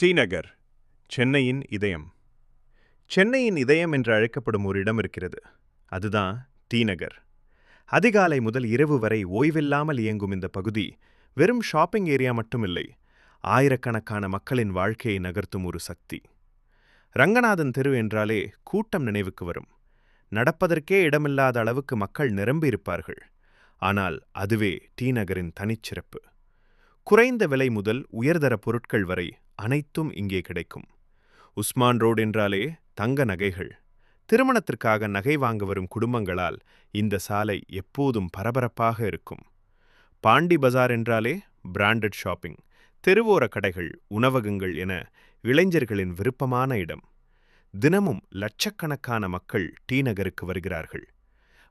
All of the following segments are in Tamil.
டி நகர், சென்னையின் இதயம். சென்னையின் இதயம் என்று அழைக்கப்படும் ஒரு இடம் இருக்கிறது. அதுதான் டி நகர். அதிகாலை முதல் இரவு வரை ஓய்வில்லாமல் இயங்கும் இந்த பகுதி வெறும் ஷாப்பிங் ஏரியா மட்டுமில்லை, ஆயிரக்கணக்கான மக்களின் வாழ்க்கையை நகர்த்தும் ஒரு சக்தி. ரங்கநாதன் தெரு என்றாலே கூட்டம் நினைவுக்கு வரும். நடப்பதற்கே இடமில்லாத அளவுக்கு மக்கள் நிரம்பியிருப்பார்கள். ஆனால் அதுவே டி நகரின் தனிச்சிறப்பு. குறைந்த விலை முதல் உயர்தர பொருட்கள் வரை அனைத்தும் இங்கே கிடைக்கும். உஸ்மான் ரோடு என்றாலே தங்க நகைகள். திருமணத்திற்காக நகை வாங்க வரும் குடும்பங்களால் இந்த சாலை எப்போதும் பரபரப்பாக இருக்கும். பாண்டி பஜார் என்றாலே பிராண்டட் ஷாப்பிங், தெருவோர கடைகள், உணவகங்கள் என இளைஞர்களின் விருப்பமான இடம். தினமும் லட்சக்கணக்கான மக்கள் டி நகருக்கு வருகிறார்கள்.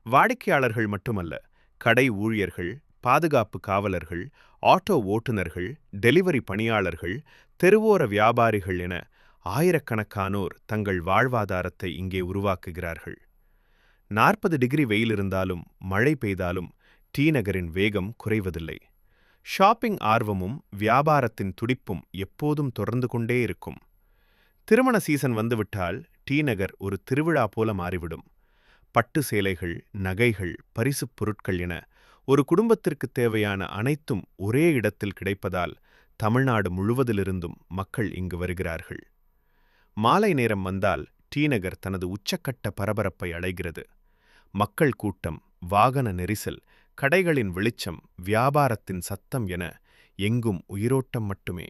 வாடிக்கையாளர்கள் மட்டுமல்ல, கடை ஊழியர்கள், பாதுகாப்பு காவலர்கள், ஆட்டோ ஓட்டுநர்கள், டெலிவரி பணியாளர்கள், தெருவோர வியாபாரிகள் என ஆயிரக்கணக்கானோர் தங்கள் வாழ்வாதாரத்தை இங்கே உருவாக்குகிறார்கள். 40 டிகிரி வெயில் இருந்தாலும் மழை பெய்தாலும் டி நகரின் வேகம் குறைவதில்லை. ஷாப்பிங் ஆர்வமும் வியாபாரத்தின் துடிப்பும் எப்போதும் தொடர்ந்து கொண்டே இருக்கும். திருமண சீசன் வந்துவிட்டால் டி நகர் ஒரு திருவிழா போல மாறிவிடும். பட்டு சேலைகள், நகைகள், பரிசுப் பொருட்கள் என ஒரு குடும்பத்திற்கு தேவையான அனைத்தும் ஒரே இடத்தில் கிடைப்பதால் தமிழ்நாடு முழுவதிலிருந்தும் மக்கள் இங்கு வருகிறார்கள். மாலை நேரம் வந்தால் டி நகர் தனது உச்சக்கட்ட பரபரப்பை அடைகிறது. மக்கள் கூட்டம், வாகன நெரிசல், கடைகளின் வெளிச்சம், வியாபாரத்தின் சத்தம் என எங்கும் உயிரோட்டம் மட்டுமே.